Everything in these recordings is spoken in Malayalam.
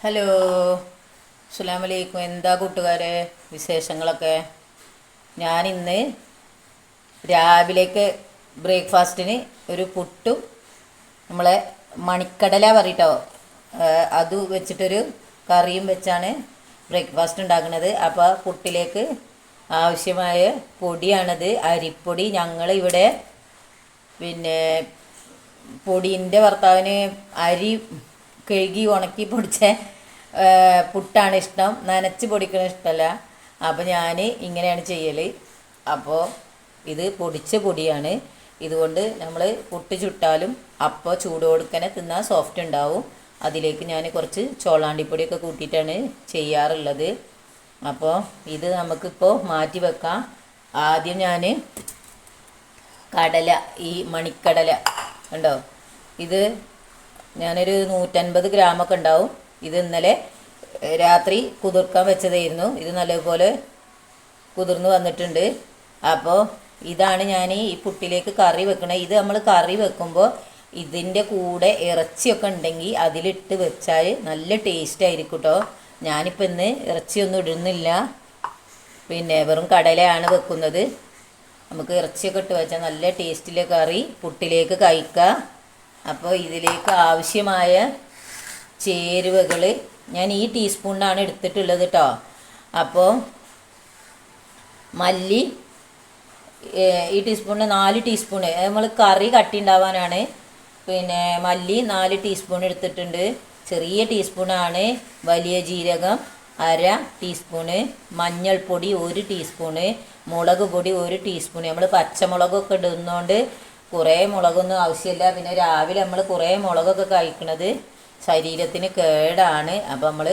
ഹലോ, അസ്സലാമു അലൈക്കും. എന്താ കൂട്ടുകാരെ വിശേഷങ്ങളൊക്കെ? ഞാനിന്ന് രാവിലേക്ക് ബ്രേക്ക്ഫാസ്റ്റിന് ഒരു പുട്ടും നമ്മളെ മണിക്കടല പറയട്ടോ, അത് വെച്ചിട്ടൊരു കറിയും വെച്ചാണ് ബ്രേക്ക്ഫാസ്റ്റ് ഉണ്ടാക്കുന്നത്. അപ്പോൾ പുട്ടിലേക്ക് ആവശ്യമായ പൊടിയാണത്, അരിപ്പൊടി. ഞങ്ങളിവിടെ പിന്നെ പൊടിൻ്റെ ഭർത്താവിന് അരി കഴുകി ഉണക്കി പൊടിച്ച പുട്ടാണ് ഇഷ്ടം, നനച്ച് പൊടിക്കണ ഇഷ്ടമല്ല. അപ്പോൾ ഞാൻ ഇങ്ങനെയാണ് ചെയ്യൽ. അപ്പോൾ ഇത് പൊടിച്ച പൊടിയാണ്. ഇതുകൊണ്ട് നമ്മൾ പുട്ട് ചുട്ടാലും അപ്പോൾ ചൂട് കൊടുക്കനെ തിന്നാൽ സോഫ്റ്റ് ഉണ്ടാവും. അതിലേക്ക് ഞാൻ കുറച്ച് ചോളാണ്ടിപ്പൊടിയൊക്കെ കൂട്ടിയിട്ടാണ് ചെയ്യാറുള്ളത്. അപ്പോൾ ഇത് നമുക്കിപ്പോൾ മാറ്റി വെക്കാം. ആദ്യം ഞാൻ കടല, ഈ മണിക്കടല ഉണ്ടോ, ഇത് ഞാനൊരു 150 ഗ്രാമൊക്കെ ഉണ്ടാവും. ഇത് ഇന്നലെ രാത്രി കുതിർക്കാൻ വെച്ചതായിരുന്നു. ഇത് നല്ലപോലെ കുതിർന്ന് വന്നിട്ടുണ്ട്. അപ്പോൾ ഇതാണ് ഞാൻ ഈ പുട്ടിലേക്ക് കറി വെക്കണത്. ഇത് നമ്മൾ കറി വെക്കുമ്പോൾ ഇതിൻ്റെ കൂടെ ഇറച്ചിയൊക്കെ ഉണ്ടെങ്കിൽ അതിലിട്ട് വെച്ചാൽ നല്ല ടേസ്റ്റ് ആയിരിക്കും കേട്ടോ. ഞാനിപ്പോൾ ഇന്ന് ഇറച്ചിയൊന്നും ഇടുന്നില്ല, പിന്നെ വെറും കടലയാണ് വെക്കുന്നത്. നമുക്ക് ഇറച്ചിയൊക്കെ ഇട്ട് വെച്ചാൽ നല്ല ടേസ്റ്റിലെ കറി പുട്ടിലേക്ക് കഴിക്കാം. അപ്പോൾ ഇതിലേക്ക് ആവശ്യമായ ചേരുവകൾ ഞാൻ ഈ ടീസ്പൂണിനാണ് എടുത്തിട്ടുള്ളത് കേട്ടോ. അപ്പോൾ മല്ലി ഈ ടീസ്പൂണിന് 4 ടീസ്പൂണ്, നമ്മൾ കറി കട്ടി ഉണ്ടാവാനാണ്. പിന്നെ മല്ലി 4 ടീസ്പൂൺ എടുത്തിട്ടുണ്ട്. ചെറിയ ടീസ്പൂണാണ്. വലിയ ജീരകം 1/2 ടീസ്പൂണ്, മഞ്ഞൾപ്പൊടി 1 ടീസ്പൂണ്, മുളക് പൊടി 1 ടീസ്പൂണ്. നമ്മൾ പച്ചമുളകൊക്കെ ഇടുന്നതുകൊണ്ട് കുറേ മുളകൊന്നും ആവശ്യമില്ല. പിന്നെ രാവിലെ നമ്മൾ കുറേ മുളകൊക്കെ കഴിക്കുന്നത് ശരീരത്തിന് കേടാണ്. അപ്പോൾ നമ്മൾ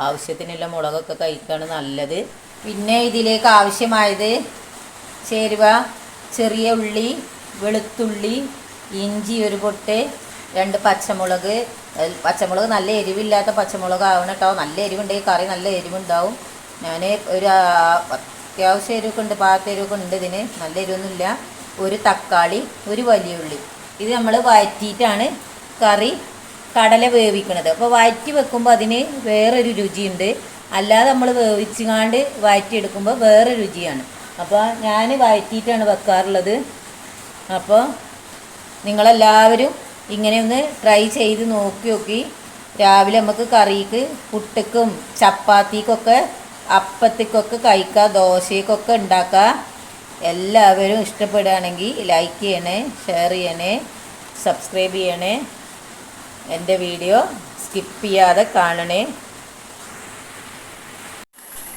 ആവശ്യത്തിനുള്ള മുളകൊക്കെ കഴിക്കുകയാണ് നല്ലത്. പിന്നെ ഇതിലേക്ക് ആവശ്യമായത് ചേരുവ: ചെറിയ ഉള്ളി, വെളുത്തുള്ളി, ഇഞ്ചി ഒരു പൊട്ട്, 2 പച്ചമുളക്. പച്ചമുളക് നല്ല എരിവില്ലാത്ത പച്ചമുളക് ആവണം കേട്ടോ. നല്ല എരിവുണ്ടെങ്കിൽ കറി നല്ല എരിവുണ്ടാവും. ഞാൻ ഒരു അത്യാവശ്യം എരിവൊക്കെ ഉണ്ട്, പാകത്തെ എരിവൊക്കെ ഉണ്ട് ഇതിന്, നല്ല എരിവൊന്നുമില്ല. ഒരു തക്കാളി, ഒരു വലിയ ഉള്ളി. ഇത് നമ്മൾ വഴറ്റിയിട്ടാണ് കറി കടല വേവിക്കണത്. അപ്പോൾ വഴറ്റി വെക്കുമ്പോൾ അതിന് വേറൊരു രുചിയുണ്ട്, അല്ലാതെ നമ്മൾ വേവിച്ചുകാണ്ട് വഴറ്റിയെടുക്കുമ്പോൾ വേറെ രുചിയാണ്. അപ്പോൾ ഞാൻ വഴറ്റിയിട്ടാണ് വെക്കാറുള്ളത്. അപ്പോൾ നിങ്ങളെല്ലാവരും ഇങ്ങനെ ഒന്ന് ട്രൈ ചെയ്ത് നോക്കി. രാവിലെ നമുക്ക് കറിക്ക് പുട്ടുക്കും ചപ്പാത്തിക്കൊക്കെ അപ്പത്തിക്കൊക്കെ കഴിക്കാം, ദോശയ്ക്കൊക്കെ ഉണ്ടാക്കാം. എല്ലാവരും ഇഷ്ടപ്പെടുകയാണെങ്കിൽ ലൈക്ക് ചെയ്യണേ, ഷെയർ ചെയ്യണേ, സബ്സ്ക്രൈബ് ചെയ്യണേ. എൻ്റെ വീഡിയോ സ്കിപ്പ് ചെയ്യാതെ കാണണേ.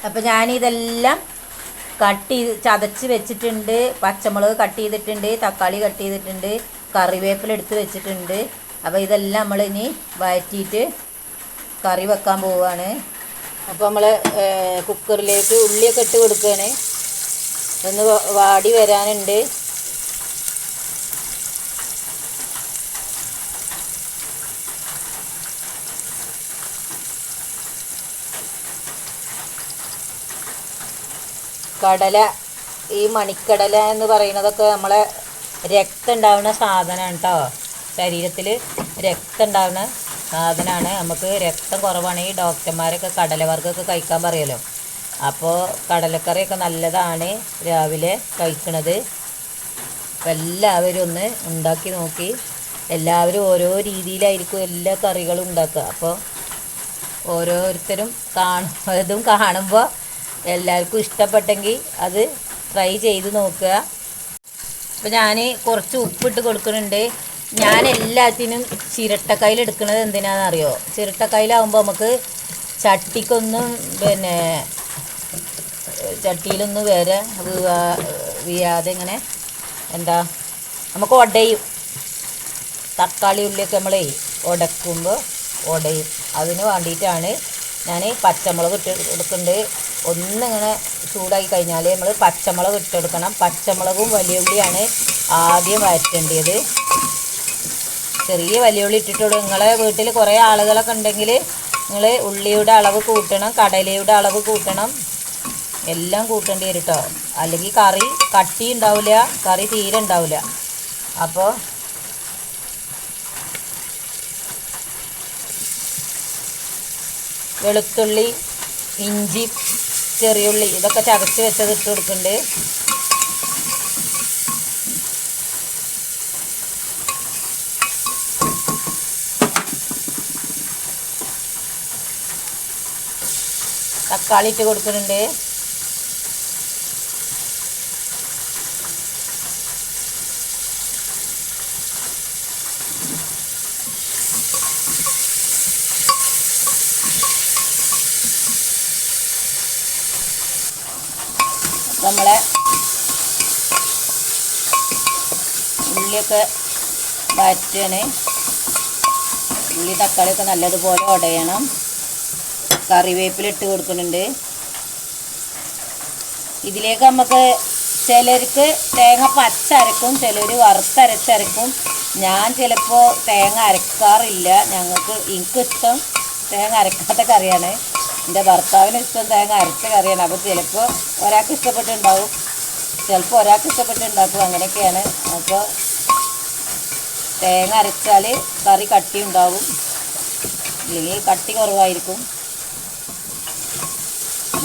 അപ്പോൾ ഞാനിതെല്ലാം ചതച്ച് വെച്ചിട്ടുണ്ട്. പച്ചമുളക് കട്ട് ചെയ്തിട്ടുണ്ട്, തക്കാളി കട്ട് ചെയ്തിട്ടുണ്ട്, കറിവേപ്പില എടുത്ത് വെച്ചിട്ടുണ്ട്. അപ്പോൾ ഇതെല്ലാം നമ്മളിനി വഴറ്റിയിട്ട് കറി വെക്കാൻ പോവുകയാണ്. അപ്പോൾ നമ്മൾ കുക്കറിലേക്ക് ഉള്ളിയൊക്കെ ഇട്ട് കൊടുക്കുകയാണ്. ഒന്ന് വാടി വരാനുണ്ട്. കടല, ഈ മണിക്കടല എന്ന് പറയുന്നതൊക്കെ നമ്മളെ രക്തം ഉണ്ടാവുന്ന സാധനമാണ് കേട്ടോ. ശരീരത്തിൽ രക്തം ഉണ്ടാവുന്ന സാധനമാണ്. നമുക്ക് രക്തം കുറവാണെങ്കിൽ ഡോക്ടർമാരൊക്കെ കടലവർഗ്ഗമൊക്കെ കഴിക്കാൻ പറയുമല്ലോ. അപ്പോൾ കടലക്കറിയൊക്കെ നല്ലതാണ് രാവിലെ കഴിക്കണത്. അപ്പോൾ എല്ലാവരും ഒന്ന് ഉണ്ടാക്കി നോക്കി. എല്ലാവരും ഓരോ രീതിയിലായിരിക്കും എല്ലാ കറികളും ഉണ്ടാക്കുക. അപ്പോൾ ഓരോരുത്തരും ഇതും കാണുമ്പോൾ എല്ലാവർക്കും ഇഷ്ടപ്പെട്ടെങ്കിൽ അത് ട്രൈ ചെയ്ത് നോക്കുക. അപ്പോൾ ഞാൻ കുറച്ച് ഉപ്പിട്ട് കൊടുക്കുന്നുണ്ട്. ഞാൻ എല്ലാത്തിനും ചിരട്ടക്കയിൽ എടുക്കുന്നത് എന്തിനാണെന്നറിയോ? ചിരട്ടക്കയിലാവുമ്പോൾ നമുക്ക് ചട്ടിക്കൊന്നും പിന്നെ ചട്ടിയിലൊന്നും വരെ വീഴാതെ ഇങ്ങനെ നമുക്ക് ഉടയും. തക്കാളി ഉള്ളിയൊക്കെ നമ്മളെ ഉടക്കുമ്പോൾ ഉടയും. അതിന് വേണ്ടിയിട്ടാണ് ഞാൻ പച്ചമുളക് ഇട്ട് കൊടുക്കുന്നുണ്ട്. ഒന്നിങ്ങനെ ചൂടാക്കി കഴിഞ്ഞാൽ നമ്മൾ പച്ചമുളക് ഇട്ടെടുക്കണം. പച്ചമുളകും വലിയ ഉള്ളിയാണ് ആദ്യം വഴറ്റേണ്ടത്. ചെറിയ വലിയ ഉള്ളി ഇട്ടിട്ടുള്ളൂ. നിങ്ങളെ വീട്ടിൽ കുറേ ആളുകളൊക്കെ ഉണ്ടെങ്കിൽ നിങ്ങൾ ഉള്ളിയുടെ അളവ് കൂട്ടണം, കടലയുടെ അളവ് കൂട്ടണം, എല്ലാം കൂട്ടേണ്ടി വരും കേട്ടോ. അല്ലെങ്കിൽ കറി കട്ടി ഉണ്ടാവില്ല, കറി തീരെ ഉണ്ടാവില്ല. അപ്പോൾ വെളുത്തുള്ളി, ഇഞ്ചി, ചെറിയുള്ളി ഇതൊക്കെ ചതച്ച് വെച്ചത് ഇട്ട് കൊടുക്കുന്നുണ്ട്. തക്കാളി ഇട്ട് കൊടുക്കുന്നുണ്ട്. നമ്മളെ ഉള്ളിയൊക്കെ വഴറ്റുകയാണ്. ഉള്ളി തക്കാളിയൊക്കെ നല്ലതുപോലെ ഉടയണം. കറിവേപ്പില ഇട്ട് കൊടുക്കുന്നുണ്ട്. ഇതിലേക്ക് നമുക്ക് ചിലർക്ക് തേങ്ങ പച്ചരക്കും, ചിലർ വറുത്തരച്ചരക്കും. ഞാൻ ചിലപ്പോൾ തേങ്ങ അരക്കാറില്ല. എനിക്കിഷ്ടം തേങ്ങ അരക്കാത്ത കറിയാണ്. എൻ്റെ ഭർത്താവിന് ഇഷ്ടം തേങ്ങ അരച്ച കറിയാണ്. അപ്പോൾ ചിലപ്പോൾ ഒരാൾക്ക് ഇഷ്ടപ്പെട്ടുണ്ടാവും, ചിലപ്പോൾ ഒരാൾക്ക് ഇഷ്ടപ്പെട്ടുണ്ടാക്കും. അങ്ങനെയൊക്കെയാണ്. അപ്പോൾ തേങ്ങ അരച്ചാൽ കറി കട്ടി ഉണ്ടാവും, ഇല്ലെങ്കിൽ കട്ടി കുറവായിരിക്കും.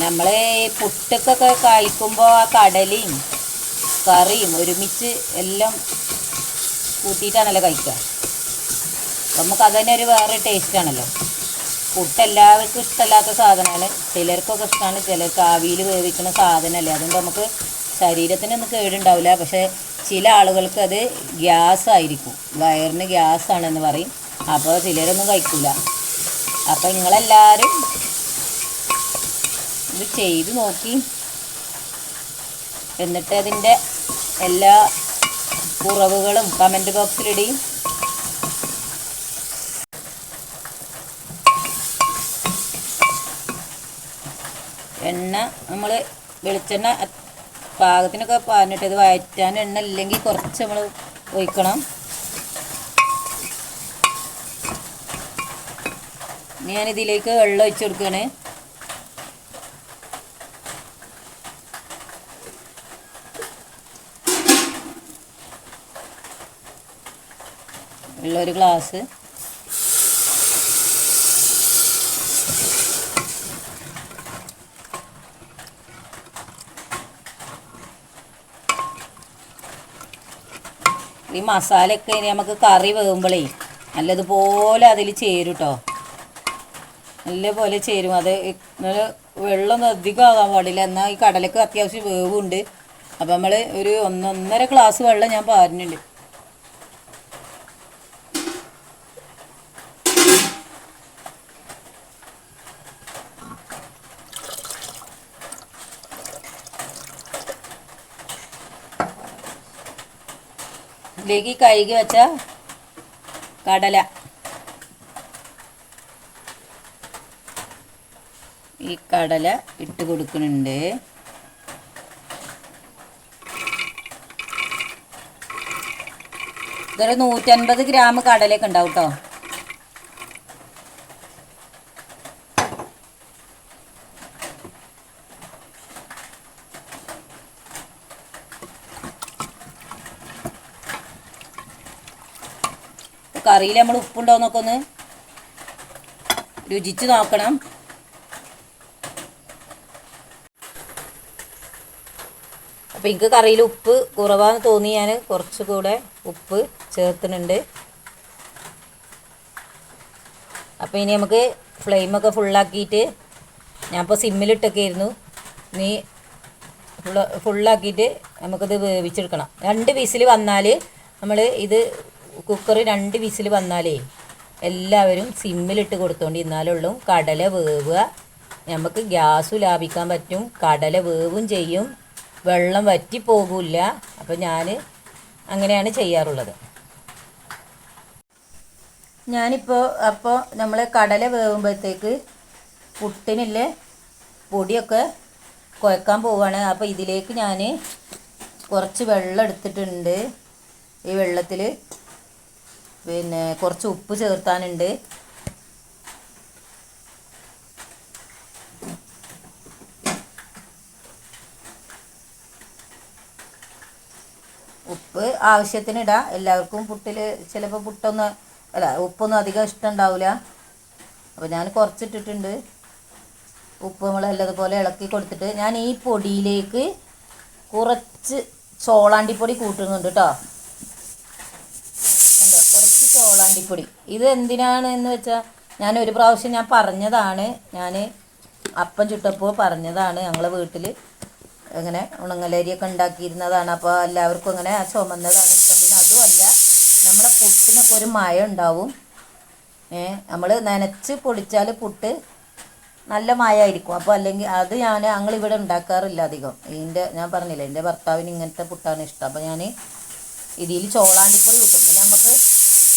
നമ്മൾ ഈ പുട്ടൊക്കെ കഴിക്കുമ്പോൾ ആ കടലയും കറിയും ഒരുമിച്ച് എല്ലാം കൂട്ടിയിട്ടാണല്ലോ കഴിക്കുക. നമുക്ക് അതുതന്നെ ഒരു വേറെ ടേസ്റ്റാണല്ലോ. പുട്ട് എല്ലാവർക്കും ഇഷ്ടമല്ലാത്ത സാധനമാണ്. ചിലർക്കൊക്കെ ഇഷ്ടമാണ്, ചിലർക്ക് ആവിയിൽ വേവിക്കുന്ന സാധനമല്ലേ, അതുകൊണ്ട് നമുക്ക് ശരീരത്തിനൊന്നും കേടുണ്ടാവില്ല. പക്ഷേ ചില ആളുകൾക്ക് അത് ഗ്യാസായിരിക്കും, വയറിന് ഗ്യാസാണെന്ന് പറയും. അപ്പോൾ ചിലരൊന്നും കഴിക്കില്ല. അപ്പോൾ നിങ്ങളെല്ലാവരും ഇത് ചെയ്ത് നോക്കി, എന്നിട്ട് അതിൻ്റെ എല്ലാ കുറവുകളും കമൻറ്റ് ബോക്സിലിടി. എണ്ണ നമ്മൾ വെളിച്ചെണ്ണ പാകത്തിനൊക്കെ പറഞ്ഞിട്ട് ഇത് വഴറ്റാൻ എണ്ണ ഇല്ലെങ്കിൽ കുറച്ച് നമ്മൾ ഒഴിക്കണം. ഞാനിതിലേക്ക് വെള്ളം ഒഴിച്ച് കൊടുക്കുകയാണ്. വെള്ളം 1 ഗ്ലാസ്. ഈ മസാലയൊക്കെ ഇനി നമുക്ക് കറി വേകുമ്പോഴേ നല്ലതുപോലെ അതിൽ ചേരും കേട്ടോ, നല്ലപോലെ ചേരും. അത് വെള്ളമൊന്നും അധികം ആകാൻ പാടില്ല. എന്നാൽ ഈ കടലക്ക് അത്യാവശ്യം വേവുണ്ട്. അപ്പം നമ്മൾ ഒരു 1.5 ഗ്ലാസ് വെള്ളം ഞാൻ പാരുന്നുണ്ട്. ഇതിലേക്ക് കഴുകി വെച്ച കടല, ഈ കടല ഇട്ട് കൊടുക്കുന്നുണ്ട്. ഇതൊരു 150 ഗ്രാം കടലയൊക്കെ ഉണ്ടാവും കേട്ടോ. കറിയിൽ നമ്മൾ ഉപ്പുണ്ടോ എന്നൊക്കെ ഒന്ന് രുചിച്ച് നോക്കണം. അപ്പോൾ എനിക്ക് കറിയിൽ ഉപ്പ് കുറവാന്ന് തോന്നി, ഞാൻ കുറച്ചുകൂടെ ഉപ്പ് ചേർത്തുന്നുണ്ട്. അപ്പോൾ ഇനി നമുക്ക് ഫ്ലെയിമൊക്കെ ഫുള്ളാക്കിയിട്ട്, ഞാനിപ്പോൾ സിമ്മിലിട്ടൊക്കെ ആയിരുന്നു, ഇനി ഫുള്ളാക്കിയിട്ട് നമുക്കിത് വേവിച്ചെടുക്കണം. 2 വിസിൽ വന്നാൽ നമ്മൾ ഇത് കുക്കർ 2 വിസിൽ വന്നാലേ എല്ലാവരും സിമ്മിലിട്ട് കൊടുത്തോണ്ട് ഇരുന്നാലുള്ളൂ കടല വേവുക. നമുക്ക് ഗ്യാസ് ലാഭിക്കാൻ പറ്റും, കടല വേവും ചെയ്യും, വെള്ളം വറ്റി പോകില്ല. അപ്പോൾ ഞാൻ അങ്ങനെയാണ് ചെയ്യാറുള്ളത്. അപ്പോൾ നമ്മൾ കടല വേവുമ്പോഴത്തേക്ക് പുട്ടിനുള്ള പൊടിയൊക്കെ കുഴക്കാൻ പോവുകയാണ്. അപ്പോൾ ഇതിലേക്ക് ഞാൻ കുറച്ച് വെള്ളം എടുത്തിട്ടുണ്ട്. ഈ വെള്ളത്തിൽ പിന്നെ കുറച്ച് ഉപ്പ് ചേർത്താനുണ്ട്. ഉപ്പ് ആവശ്യത്തിന് ഇടാം. എല്ലാവർക്കും പുട്ടിൽ ചിലപ്പോൾ ഉപ്പൊന്നും അധികം ഇഷ്ടം ഉണ്ടാവില്ല. അപ്പോൾ ഞാൻ കുറച്ചിട്ടിട്ടുണ്ട്. ഉപ്പ് നമ്മൾ നല്ലതുപോലെ ഇളക്കി കൊടുത്തിട്ട് ഞാൻ ഈ പൊടിയിലേക്ക് കുറച്ച് ചോളാണ്ടിപ്പൊടി കൂട്ടുന്നുണ്ട് കേട്ടോ. എന്താ കുറച്ച് ചോളാണ്ടിപ്പൊടി. ഇത് എന്തിനാണ് എന്ന് വെച്ചാൽ ഞാൻ ഒരു പ്രാവശ്യം ഞാൻ പറഞ്ഞതാണ്, ഞാൻ അപ്പം ചുട്ടപ്പോൾ പറഞ്ഞതാണ്. ഞങ്ങളെ വീട്ടിൽ ഇങ്ങനെ ഉണങ്ങലരിയൊക്കെ ഉണ്ടാക്കിയിരുന്നതാണ്. അപ്പോൾ എല്ലാവർക്കും അങ്ങനെ ആ ചുമന്നതാണ് ഇഷ്ടം. പിന്നെ അതുമല്ല നമ്മളെ പുട്ടിനൊക്കെ ഒരു മയം ഉണ്ടാവും. നമ്മൾ നനച്ച് പൊടിച്ചാൽ പുട്ട് നല്ല മയമായിരിക്കും. അപ്പോൾ അല്ലെങ്കിൽ അത് ഞങ്ങളിവിടെ ഉണ്ടാക്കാറില്ല അധികം. ഞാൻ പറഞ്ഞില്ല, എൻ്റെ ഭർത്താവിന് ഇങ്ങനത്തെ പുട്ടാണ് ഇഷ്ടം. അപ്പോൾ ഞാൻ ഇതിൽ ചോളാണ്ടിപ്പൊടി കിട്ടും. പിന്നെ നമുക്ക്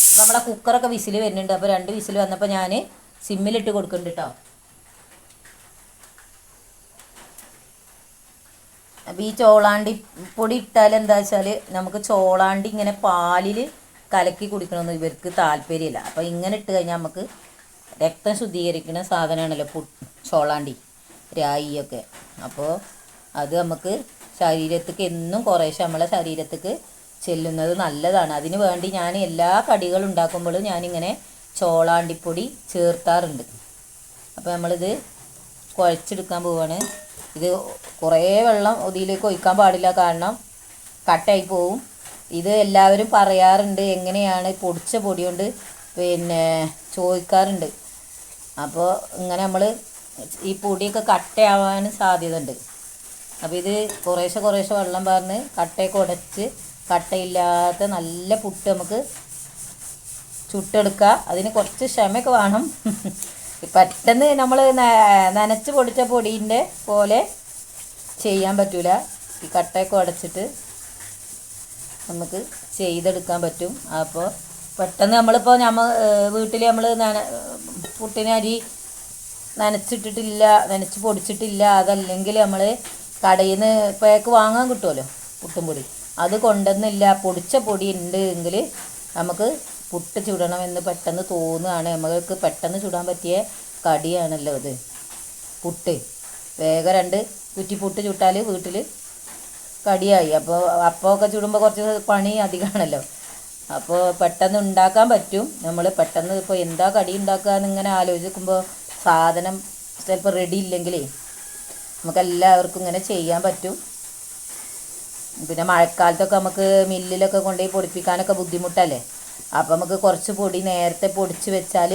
ഇപ്പോൾ നമ്മളെ കുക്കറൊക്കെ വിസിൽ വരുന്നുണ്ട്. അപ്പോൾ 2 വിസിൽ വന്നപ്പോൾ ഞാൻ സിമ്മിലിട്ട് കൊടുക്കുന്നുണ്ട് കേട്ടോ. അപ്പോൾ ഈ ചോളാണ്ടി പൊടി ഇട്ടാൽ എന്താ വെച്ചാൽ നമുക്ക് ചോളാണ്ടി ഇങ്ങനെ പാലിൽ കലക്കി കുടിക്കണമെന്ന് ഇവർക്ക് താല്പര്യമില്ല. അപ്പോൾ ഇങ്ങനെ ഇട്ട് കഴിഞ്ഞാൽ നമുക്ക് രക്തം ശുദ്ധീകരിക്കുന്ന സാധനമാണല്ലോ ചോളാണ്ടി, രായിയൊക്കെ. അപ്പോൾ അത് നമുക്ക് ശരീരത്തേക്ക് എന്നും കുറേശ്ശെ നമ്മളെ ശരീരത്തേക്ക് ചെല്ലുന്നത് നല്ലതാണ്. അതിന് വേണ്ടി ഞാൻ എല്ലാ കടികളും ഉണ്ടാക്കുമ്പോഴും ഞാനിങ്ങനെ ചോളാണ്ടിപ്പൊടി ചേർത്താറുണ്ട്. അപ്പോൾ നമ്മളിത് കുഴച്ചെടുക്കാൻ പോവുകയാണ്. ഇത് കുറേ വെള്ളം ഇതിലേക്ക് ഒഴിക്കാൻ പാടില്ല, കാരണം കട്ടായി പോവും. ഇത് എല്ലാവരും പറയാറുണ്ട്, എങ്ങനെയാണ് പൊടിച്ച പൊടി കൊണ്ട് പിന്നെ ചോദിക്കാറുണ്ട്. അപ്പോൾ ഇങ്ങനെ നമ്മൾ ഈ പൊടിയൊക്കെ കട്ടയാവാൻ സാധ്യത ഉണ്ട്. അപ്പോൾ ഇത് കുറേശ്ശെ വെള്ളം പറഞ്ഞ് കട്ടയൊക്കെ ഉടച്ച് കട്ടയില്ലാത്ത നല്ല പുട്ട് നമുക്ക് ചുട്ടെടുക്കുക. അതിന് കുറച്ച് ക്ഷമയൊക്കെ വേണം. പെട്ടെന്ന് നമ്മൾ നനച്ച് പൊടിച്ച പൊടീൻ്റെ പോലെ ചെയ്യാൻ പറ്റില്ല. ഈ കട്ടയൊക്കെ ഉടച്ചിട്ട് നമുക്ക് ചെയ്തെടുക്കാൻ പറ്റും. അപ്പോൾ പെട്ടെന്ന് നമ്മളിപ്പോൾ വീട്ടിൽ നമ്മൾ പുട്ടിന് അരി നനച്ചിട്ടിട്ടില്ല, നനച്ച് പൊടിച്ചിട്ടില്ല, അതല്ലെങ്കിൽ നമ്മൾ കടയിൽ നിന്ന് പേക്ക് വാങ്ങാൻ കിട്ടുമല്ലോ പുട്ടും പൊടി, അത് കൊണ്ടുവന്നില്ല, പൊടിച്ച പൊടി ഉണ്ട് എങ്കിൽ നമുക്ക് പുട്ട് ചുടണമെന്ന് പെട്ടെന്ന് തോന്നുകയാണ്. നമുക്ക് പെട്ടെന്ന് ചുടാൻ പറ്റിയ കടിയാണല്ലോ ഇത് പുട്ട്. വേഗം 2 കുറ്റി പുട്ട് ചുട്ടാൽ വീട്ടിൽ കടിയായി. അപ്പോൾ അപ്പമൊക്കെ ചുടുമ്പോൾ കുറച്ച് പണി അധികമാണല്ലോ. അപ്പോൾ പെട്ടെന്ന് ഉണ്ടാക്കാൻ പറ്റും. നമ്മൾ പെട്ടെന്ന് ഇപ്പോൾ എന്താ കടി ഉണ്ടാക്കുക എന്നിങ്ങനെ ആലോചിക്കുമ്പോൾ സാധനം ചിലപ്പോൾ റെഡി ഇല്ലെങ്കിലേ നമുക്കെല്ലാവർക്കും ഇങ്ങനെ ചെയ്യാൻ പറ്റും. പിന്നെ മഴക്കാലത്തൊക്കെ നമുക്ക് മില്ലിലൊക്കെ കൊണ്ടുപോയി പൊടിപ്പിക്കാനൊക്കെ ബുദ്ധിമുട്ടല്ലേ. അപ്പോൾ നമുക്ക് കുറച്ച് പൊടി നേരത്തെ പൊടിച്ച് വെച്ചാൽ,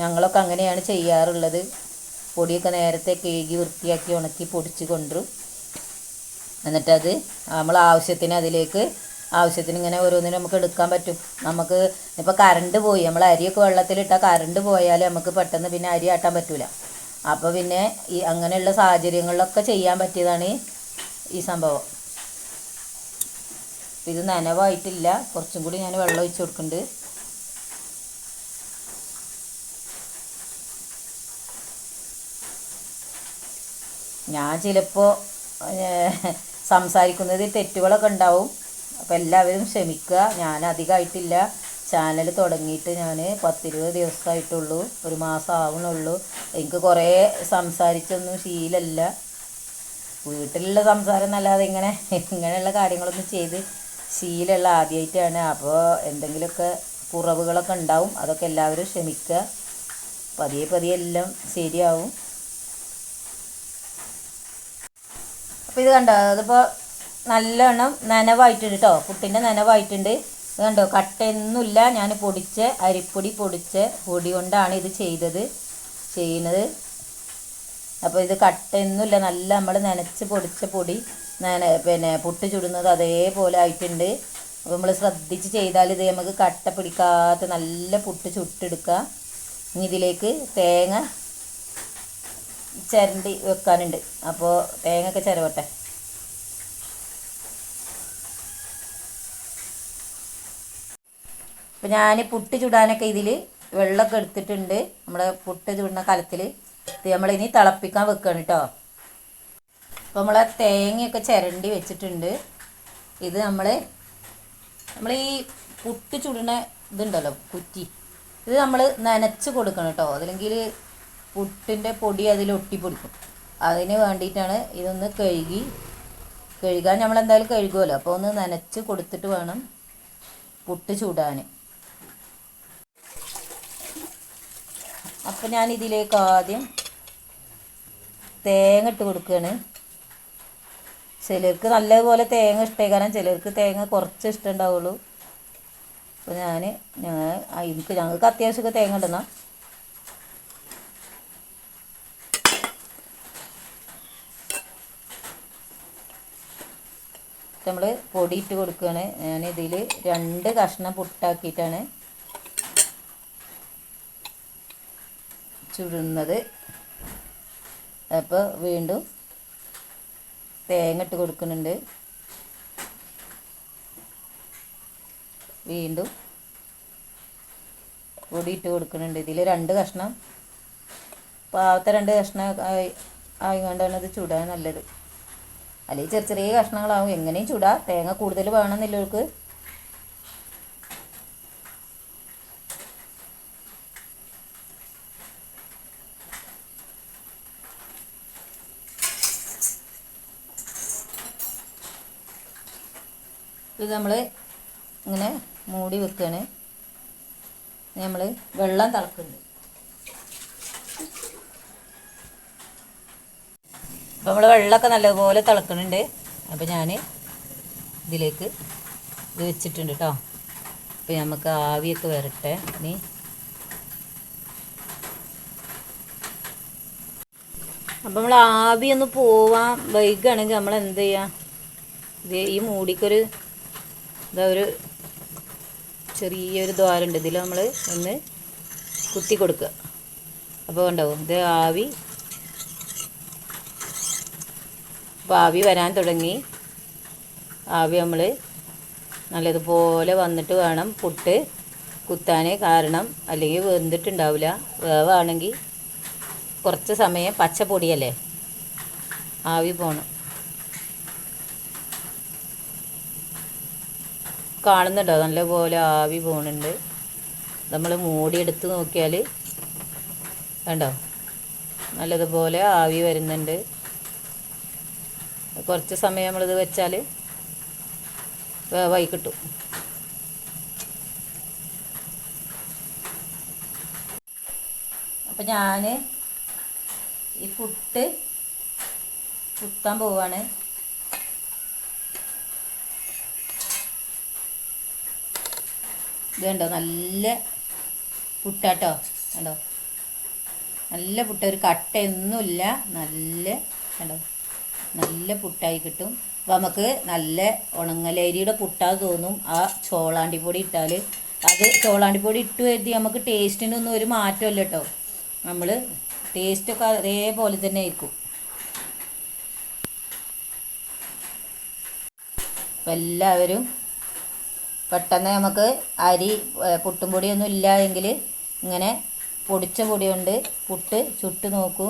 ഞങ്ങളൊക്കെ അങ്ങനെയാണ് ചെയ്യാറുള്ളത്. പൊടിയൊക്കെ നേരത്തെ കഴുകി വൃത്തിയാക്കി ഉണക്കി പൊടിച്ച് കൊണ്ടുവരും. എന്നിട്ടത് നമ്മൾ ആവശ്യത്തിന് ഇങ്ങനെ ഓരോന്നിനും നമുക്ക് എടുക്കാൻ പറ്റും. നമുക്ക് ഇപ്പോൾ കറണ്ട് പോയി, നമ്മൾ അരിയൊക്കെ വെള്ളത്തിലിട്ടാൽ കറണ്ട് പോയാൽ നമുക്ക് പെട്ടെന്ന് പിന്നെ അരി ആട്ടാൻ പറ്റില്ല. അപ്പോൾ പിന്നെ അങ്ങനെയുള്ള സാഹചര്യങ്ങളിലൊക്കെ ചെയ്യാൻ പറ്റിയതാണ് ഈ സംഭവം. ഇത് നനവായിട്ടില്ല, കുറച്ചും കൂടി ഞാൻ വെള്ളം ഒഴിച്ച് കൊടുക്കുന്നുണ്ട്. ഞാൻ ചിലപ്പോൾ സംസാരിക്കുന്നതിൽ തെറ്റുകളൊക്കെ ഉണ്ടാവും. അപ്പോൾ എല്ലാവരും ക്ഷമിക്കുക. ഞാൻ അധികമായിട്ടില്ല ചാനൽ തുടങ്ങിയിട്ട്, ഞാൻ 10-20 ദിവസമായിട്ടുള്ളൂ, 1 മാസം ആവണുള്ളൂ. എനിക്ക് കുറേ സംസാരിച്ചൊന്നും ശീലമല്ല, വീട്ടിലുള്ള സംസാരം എന്നല്ലാതെ ഇങ്ങനെയുള്ള കാര്യങ്ങളൊന്നും ചെയ്ത് ശീലമുള്ള ആദ്യമായിട്ടാണ്. അപ്പോൾ എന്തെങ്കിലുമൊക്കെ കുറവുകളൊക്കെ ഉണ്ടാവും, അതൊക്കെ എല്ലാവരും ക്ഷമിക്കുക. പതിയെ എല്ലാം ശരിയാവും. അപ്പോൾ ഇത് കണ്ടോ, അതിപ്പോൾ നല്ലോണം നനവായിട്ടുണ്ട് കേട്ടോ, പുട്ടിൻ്റെ നനവായിട്ടുണ്ട്. ഇത് കണ്ടോ, കട്ടയൊന്നുമില്ല. ഞാൻ അരിപ്പൊടി പൊടിച്ച പൊടി കൊണ്ടാണ് ഇത് ചെയ്യുന്നത്. അപ്പോൾ ഇത് കട്ടയൊന്നുമില്ല, നല്ല നമ്മൾ നനച്ച് പൊടിച്ച പൊടി പിന്നെ പുട്ട് ചുടുന്നത് അതേപോലെ ആയിട്ടുണ്ട്. അപ്പോൾ നമ്മൾ ശ്രദ്ധിച്ച് ചെയ്താൽ ഇത് നമുക്ക് കട്ട പിടിക്കാത്ത നല്ല പുട്ട് ചുട്ടെടുക്കാം. ഇനി ഇതിലേക്ക് തേങ്ങ ചിരണ്ടി വെക്കാനുണ്ട്. അപ്പോൾ തേങ്ങയൊക്കെ ചിരവട്ടെ. അപ്പോൾ ഞാൻ പുട്ട് ചുടാനൊക്കെ ഇതിൽ വെള്ളമൊക്കെ എടുത്തിട്ടുണ്ട്. നമ്മുടെ പുട്ട് ചുടുന്ന കലത്തിൽ ഇത് നമ്മളിനി തിളപ്പിക്കാൻ വെക്കുകയാണ് കേട്ടോ. അപ്പോൾ നമ്മളെ തേങ്ങയൊക്കെ ചിരണ്ടി വെച്ചിട്ടുണ്ട്. ഇത് നമ്മൾ ഈ പുട്ട് ചുടുന്ന ഇതുണ്ടല്ലോ കുറ്റി, ഇത് നമ്മൾ നനച്ച് കൊടുക്കണം കേട്ടോ, അല്ലെങ്കിൽ പുട്ടിൻ്റെ പൊടി അതിൽ ഒട്ടിപ്പിടിക്കും. അതിന് വേണ്ടിയിട്ടാണ് ഇതൊന്ന് കഴുകാൻ നമ്മളെന്തായാലും കഴുകുമല്ലോ. അപ്പോൾ ഒന്ന് നനച്ച് കൊടുത്തിട്ട് വേണം പുട്ട് ചുടാൻ. അപ്പോൾ ഞാൻ ഇതിലേക്ക് ആദ്യം തേങ്ങ ഇട്ട് കൊടുക്കുകയാണ്. ചിലർക്ക് നല്ലതുപോലെ തേങ്ങ ഇഷ്ടമായി, കാരണം ചിലർക്ക് തേങ്ങ കുറച്ച് ഇഷ്ടമുണ്ടാവുള്ളൂ. അപ്പോൾ ഞങ്ങൾക്ക് അത്യാവശ്യമൊക്കെ തേങ്ങ ഇടണം. നമ്മൾ പൊടി ഇട്ട് കൊടുക്കുകയാണ്. ഞാനിതിൽ 2 കഷ്ണം പുട്ടാക്കിയിട്ടാണ് ചുടുന്നത്. അപ്പോൾ വീണ്ടും തേങ്ങ ഇട്ട് കൊടുക്കുന്നുണ്ട്. വീണ്ടും പൊടി ഇട്ട് കൊടുക്കുന്നുണ്ട്. ഇതിൽ 2 കഷ്ണം, പാവത്തെ 2 കഷ്ണം ആയിക്കൊണ്ടാണ് ഇത് ചുടാൻ നല്ലത്. അല്ലെങ്കിൽ ചെറിയ ചെറിയ കഷ്ണങ്ങളാവും, എങ്ങനെയും ചുടാം. തേങ്ങ കൂടുതൽ വേണമെന്നില്ലവർക്ക്. ഇത് നമ്മൾ ഇങ്ങനെ മൂടി വെക്കുകയാണ്. നമ്മൾ വെള്ളം തിളക്കുന്നുണ്ട്. അപ്പോൾ നമ്മൾ വെള്ളമൊക്കെ നല്ലപോലെ തിളക്കുന്നുണ്ട്. അപ്പോൾ ഞാൻ ഇതിലേക്ക് ഇത് വെച്ചിട്ടുണ്ട് കേട്ടോ. അപ്പോൾ നമുക്ക് ആവിയൊക്കെ വരട്ടെ. ഇനി അപ്പോൾ നമ്മൾ ആവിയൊന്ന് പോവാൻ വൈകുകയാണെങ്കിൽ നമ്മൾ എന്ത് ചെയ്യുക, ഇത് ഈ മൂടിക്കൊരു ഒരു ചെറിയൊരു ദ്വാരമുണ്ട്, ഇതിൽ നമ്മൾ ഒന്ന് കുത്തി കൊടുക്കുക. അപ്പോൾ ഉണ്ടാവും ഇത് ആവി. അപ്പോൾ ആവി വരാൻ തുടങ്ങി. ആവി നമ്മൾ നല്ലതുപോലെ വന്നിട്ട് വേണം പുട്ട് കുത്താൻ, കാരണം അല്ലെങ്കിൽ വെന്തിട്ടുണ്ടാവില്ല. വേവാണെങ്കിൽ കുറച്ച് സമയം പച്ചപ്പൊടിയല്ലേ ആവി പോകണം. കാണുന്നുണ്ടോ, നല്ലപോലെ ആവി പോകുന്നുണ്ട്. നമ്മൾ മൂടിയെടുത്ത് നോക്കിയാൽ കണ്ടോ, നല്ലതുപോലെ ആവി വരുന്നുണ്ട്. കുറച്ച് സമയം നമ്മളിത് വെച്ചാൽ വേവായി കിട്ടും. അപ്പം ഞാൻ ഈ പുട്ട് കുത്താൻ പോവാണ്. ഇത് കണ്ടോ, നല്ല പുട്ടാട്ടോ. കണ്ടോ, നല്ല പുട്ട, ഒരു കട്ടയൊന്നുമില്ല. കണ്ടോ, നല്ല പുട്ടായി കിട്ടും. അപ്പോൾ നമുക്ക് നല്ല ഉണങ്ങലരിയുടെ പുട്ടാ തോന്നും ആ ചോളാണ്ടിപ്പൊടി ഇട്ടാൽ. അത് ചോളാണ്ടിപ്പൊടി ഇട്ട് കരുതി നമുക്ക് ടേസ്റ്റിനൊന്നും ഒരു മാറ്റമില്ല കേട്ടോ. നമ്മൾ ടേസ്റ്റൊക്കെ അതേപോലെ തന്നെ ആയിരിക്കും. അപ്പം എല്ലാവരും പെട്ടെന്ന് നമുക്ക് പുട്ടും പൊടിയൊന്നും ഇല്ല എങ്കിൽ ഇങ്ങനെ പൊടിച്ച പൊടി കൊണ്ട് പുട്ട് ചുട്ട് നോക്കൂ.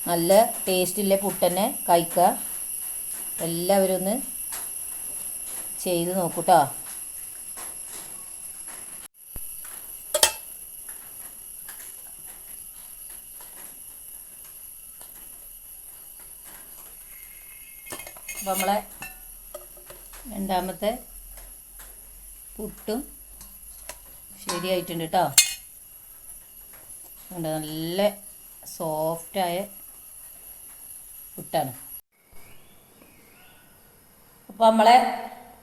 നല്ല ടേസ്റ്റില്ല പുട്ട് തന്നെ കഴിക്കുക. എല്ലാവരും ഒന്ന് ചെയ്ത് നോക്കൂ കേട്ടോ. അപ്പം നമ്മളെ രണ്ടാമത്തെ പുട്ടും ശരിയായിട്ടുണ്ട് കേട്ടോ. നല്ല സോഫ്റ്റായ പുട്ടാണ്. അപ്പോൾ നമ്മളെ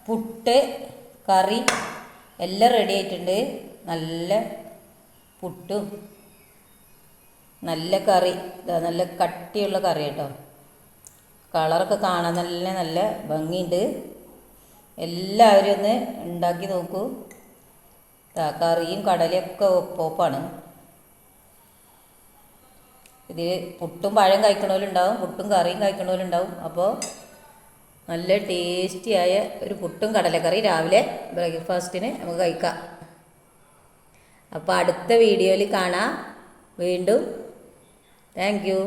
പുട്ട് കറി എല്ലാം റെഡി ആയിട്ടുണ്ട്. നല്ല പുട്ടും നല്ല കറി, നല്ല കട്ടിയുള്ള കറി കേട്ടോ. കളറൊക്കെ കാണാൻ നല്ല ഭംഗിയുണ്ട്. എല്ലാവരും ഒന്ന് ഉണ്ടാക്കി നോക്കൂ. കറിയും കടലയൊക്കെ ഒപ്പോപ്പാണ്. ഇതിൽ പുട്ടും പഴം കഴിക്കണവരുണ്ടാവും, പുട്ടും കറിയും കഴിക്കണവരുണ്ടാവും. അപ്പോൾ നല്ല ടേസ്റ്റിയായ ഒരു പുട്ടും കടലക്കറി രാവിലെ ബ്രേക്ക്ഫാസ്റ്റിന് നമുക്ക് കഴിക്കാം. അപ്പോൾ അടുത്ത വീഡിയോയിൽ കാണാം വീണ്ടും. Thank you.